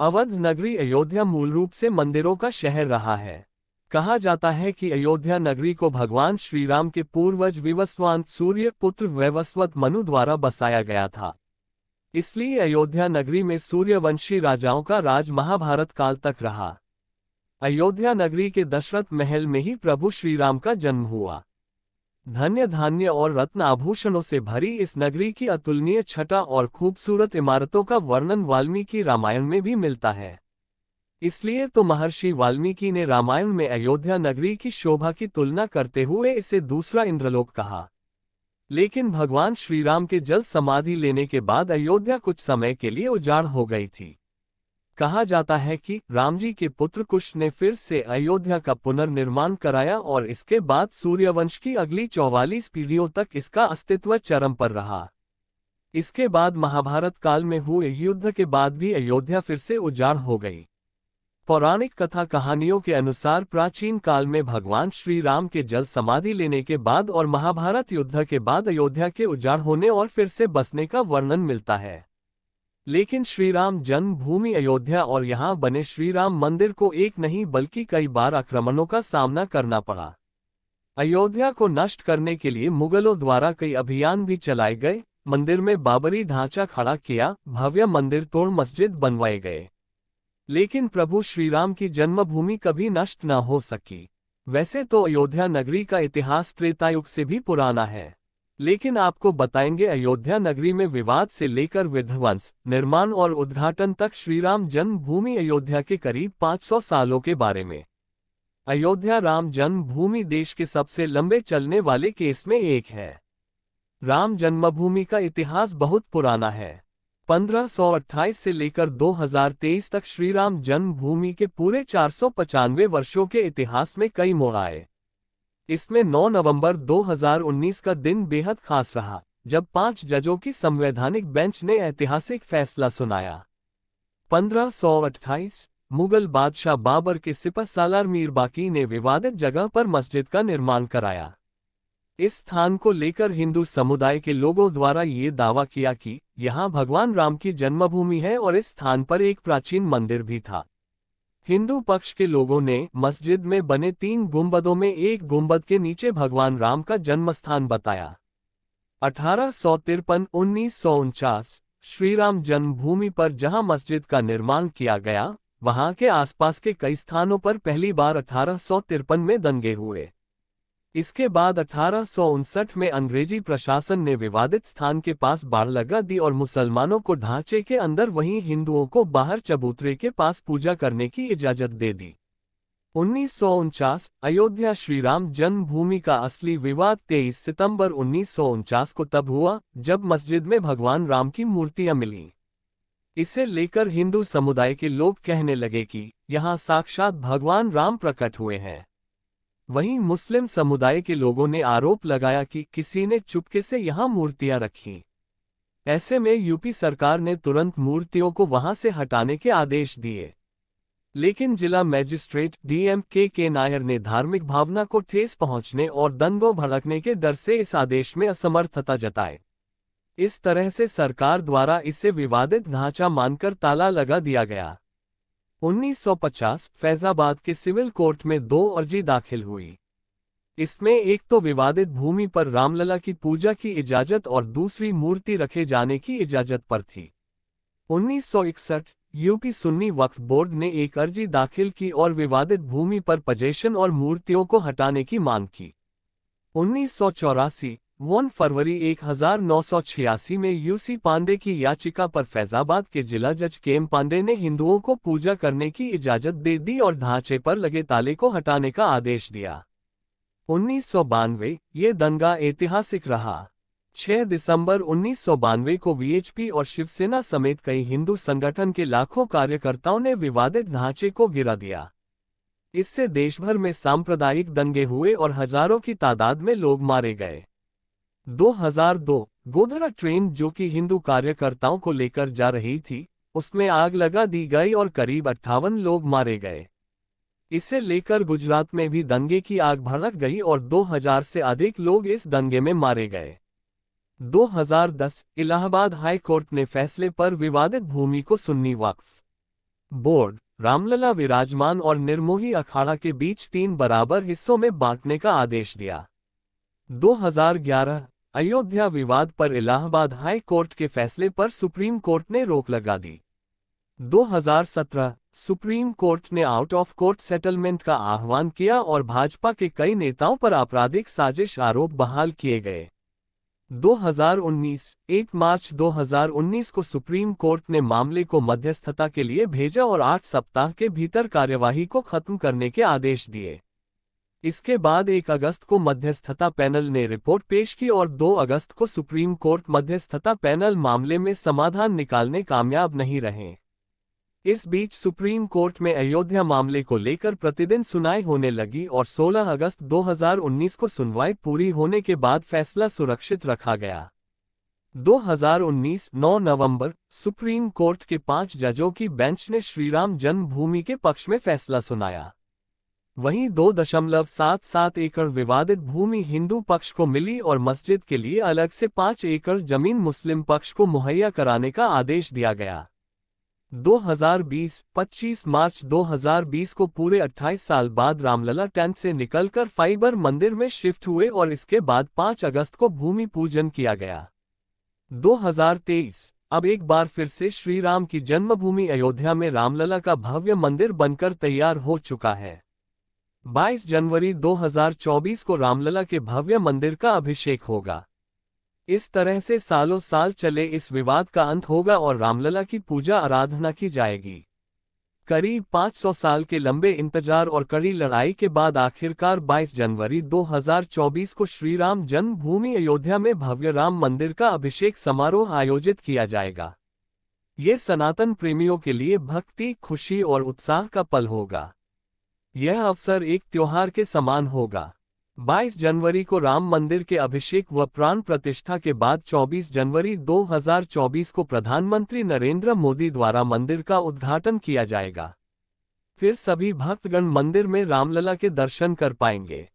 अवध नगरी अयोध्या मूल रूप से मंदिरों का शहर रहा है। कहा जाता है कि अयोध्या नगरी को भगवान श्री राम के पूर्वज विवस्वान सूर्य पुत्र वैवस्वत मनु द्वारा बसाया गया था। इसलिए अयोध्या नगरी में सूर्यवंशी राजाओं का राज महाभारत काल तक रहा। अयोध्या नगरी के दशरथ महल में ही प्रभु श्री राम का जन्म हुआ। धन्य धान्य और रत्न आभूषणों से भरी इस नगरी की अतुलनीय छटा और खूबसूरत इमारतों का वर्णन वाल्मीकि रामायण में भी मिलता है। इसलिए तो महर्षि वाल्मीकि ने रामायण में अयोध्या नगरी की शोभा की तुलना करते हुए इसे दूसरा इंद्रलोक कहा। लेकिन भगवान श्री राम के जल समाधि लेने के बाद अयोध्या कुछ समय के लिए उजाड़ हो गई थी। कहा जाता है कि राम जी के पुत्र कुश ने फिर से अयोध्या का पुनर्निर्माण कराया और इसके बाद सूर्यवंश की अगली 44 पीढ़ियों तक इसका अस्तित्व चरम पर रहा। इसके बाद महाभारत काल में हुए युद्ध के बाद भी अयोध्या फिर से उजाड़ हो गई। पौराणिक कथा कहानियों के अनुसार प्राचीन काल में भगवान श्री राम के जल समाधि लेने के बाद और महाभारत युद्ध के बाद अयोध्या के उजाड़ होने और फिर से बसने का वर्णन मिलता है। लेकिन श्रीराम जन्मभूमि अयोध्या और यहाँ बने श्रीराम मंदिर को एक नहीं बल्कि कई बार आक्रमणों का सामना करना पड़ा। अयोध्या को नष्ट करने के लिए मुगलों द्वारा कई अभियान भी चलाए गए। मंदिर में बाबरी ढांचा खड़ा किया, भव्य मंदिर तोड़ मस्जिद बनवाए गए। लेकिन प्रभु श्रीराम की जन्मभूमि कभी नष्ट न हो सकी। वैसे तो अयोध्या नगरी का इतिहास त्रेतायुग से भी पुराना है, लेकिन आपको बताएंगे अयोध्या नगरी में विवाद से लेकर विध्वंस, निर्माण और उद्घाटन तक श्रीराम जन्मभूमि अयोध्या के करीब 500 सालों के बारे में। अयोध्या राम जन्मभूमि देश के सबसे लंबे चलने वाले केस में एक है। राम जन्मभूमि का इतिहास बहुत पुराना है। 1528 से लेकर 2023 तक श्रीराम जन्मभूमि के पूरे 495 वर्षों के इतिहास में कई मोड़ आए। इसमें 9 नवंबर 2019 का दिन बेहद खास रहा, जब 5 जजों की संवैधानिक बेंच ने ऐतिहासिक फैसला सुनाया। 1528 मुगल बादशाह बाबर के सिपहसालार मीर बाकी ने विवादित जगह पर मस्जिद का निर्माण कराया। इस स्थान को लेकर हिंदू समुदाय के लोगों द्वारा ये दावा किया कि यहाँ भगवान राम की जन्मभूमि है और इस स्थान पर एक प्राचीन मंदिर भी था। हिंदू पक्ष के लोगों ने मस्जिद में बने 3 गुंबदों में एक गुंबद के नीचे भगवान राम का जन्मस्थान बताया। 1853-1949 श्रीराम जन्मभूमि पर जहां मस्जिद का निर्माण किया गया, वहां के आसपास के कई स्थानों पर पहली बार 1853 में दंगे हुए। इसके बाद 1859 में अंग्रेजी प्रशासन ने विवादित स्थान के पास बाड़ लगा दी और मुसलमानों को ढांचे के अंदर वहीं हिंदुओं को बाहर चबूतरे के पास पूजा करने की इजाजत दे दी। 1949 अयोध्या श्रीराम जन्मभूमि का असली विवाद 23 सितंबर 1949 को तब हुआ जब मस्जिद में भगवान राम की मूर्तियां मिलीं। इसे लेकर हिंदू समुदाय के लोग कहने लगे कि यहाँ साक्षात भगवान राम प्रकट हुए हैं। वहीं मुस्लिम समुदाय के लोगों ने आरोप लगाया कि किसी ने चुपके से यहां मूर्तियां रखीं। ऐसे में यूपी सरकार ने तुरंत मूर्तियों को वहां से हटाने के आदेश दिए। लेकिन जिला मजिस्ट्रेट डीएम के नायर ने धार्मिक भावना को ठेस पहुंचने और दंगों भड़कने के डर से इस आदेश में असमर्थता जताई। इस तरह से सरकार द्वारा इसे विवादित ढांचा मानकर ताला लगा दिया गया। 1950 फैजाबाद के सिविल कोर्ट में 2 अर्जी दाखिल हुई। इसमें एक तो विवादित भूमि पर रामलला की पूजा की इजाजत और दूसरी मूर्ति रखे जाने की इजाजत पर थी। 1961 यूपी सुन्नी वक्फ बोर्ड ने एक अर्जी दाखिल की और विवादित भूमि पर पजेशन और मूर्तियों को हटाने की मांग की। 1984 1 फरवरी 1986 में यूसी पांडे की याचिका पर फैजाबाद के जिला जज केएम पांडे ने हिंदुओं को पूजा करने की इजाजत दे दी और ढांचे पर लगे ताले को हटाने का आदेश दिया। 1992 ये दंगा ऐतिहासिक रहा। 6 दिसंबर 1992 को वीएचपी और शिवसेना समेत कई हिंदू संगठन के लाखों कार्यकर्ताओं ने विवादित ढांचे को गिरा दिया। इससे देशभर में सांप्रदायिक दंगे हुए और हजारों की तादाद में लोग मारे गए। 2002 गोधरा ट्रेन जो कि हिंदू कार्यकर्ताओं को लेकर जा रही थी, उसमें आग लगा दी गई और करीब 58 लोग मारे गए। इसे लेकर गुजरात में भी दंगे की आग भड़क गई और 2000 से अधिक लोग इस दंगे में मारे गए। 2010 इलाहाबाद हाई कोर्ट ने फैसले पर विवादित भूमि को सुन्नी वक्फ बोर्ड रामलला विराजमान और निर्मोही अखाड़ा के बीच 3 बराबर हिस्सों में बांटने का आदेश दिया। 2011 अयोध्या विवाद पर इलाहाबाद हाई कोर्ट के फैसले पर सुप्रीम कोर्ट ने रोक लगा दी। 2017 सुप्रीम कोर्ट ने आउट ऑफ कोर्ट सेटलमेंट का आह्वान किया और भाजपा के कई नेताओं पर आपराधिक साजिश आरोप बहाल किए गए। 2019 1 मार्च 2019 को सुप्रीम कोर्ट ने मामले को मध्यस्थता के लिए भेजा और 8 सप्ताह के भीतर कार्यवाही को खत्म करने के आदेश दिए। इसके बाद 1 अगस्त को मध्यस्थता पैनल ने रिपोर्ट पेश की और 2 अगस्त को सुप्रीम कोर्ट मध्यस्थता पैनल मामले में समाधान निकालने कामयाब नहीं रहे। इस बीच सुप्रीम कोर्ट में अयोध्या मामले को लेकर प्रतिदिन सुनवाई होने लगी और 16 अगस्त 2019 को सुनवाई पूरी होने के बाद फैसला सुरक्षित रखा गया। 2019 9 नवंबर सुप्रीम कोर्ट के 5 जजों की बेंच ने श्रीराम जन्मभूमि के पक्ष में फैसला सुनाया। वहीं 2.77 एकड़ विवादित भूमि हिंदू पक्ष को मिली और मस्जिद के लिए अलग से 5 एकड़ जमीन मुस्लिम पक्ष को मुहैया कराने का आदेश दिया गया। 2020-25 मार्च 2020 को पूरे 28 साल बाद रामलला टेंट से निकलकर फाइबर मंदिर में शिफ्ट हुए और इसके बाद 5 अगस्त को भूमि पूजन किया गया। 2023 अब एक बार फिर से श्री राम की जन्मभूमि अयोध्या में रामलला का भव्य मंदिर बनकर तैयार हो चुका है। 22 जनवरी 2024 को रामलला के भव्य मंदिर का अभिषेक होगा। इस तरह से सालों साल चले इस विवाद का अंत होगा और रामलला की पूजा आराधना की जाएगी। करीब 500 साल के लंबे इंतजार और कड़ी लड़ाई के बाद आखिरकार 22 जनवरी 2024 को श्रीराम जन्मभूमि अयोध्या में भव्य राम मंदिर का अभिषेक समारोह आयोजित किया जाएगा। ये सनातन प्रेमियों के लिए भक्ति, खुशी और उत्साह का पल होगा। यह अवसर एक त्योहार के समान होगा। 22 जनवरी को राम मंदिर के अभिषेक व प्राण प्रतिष्ठा के बाद 24 जनवरी 2024 को प्रधानमंत्री नरेंद्र मोदी द्वारा मंदिर का उद्घाटन किया जाएगा। फिर सभी भक्तगण मंदिर में रामलला के दर्शन कर पाएंगे।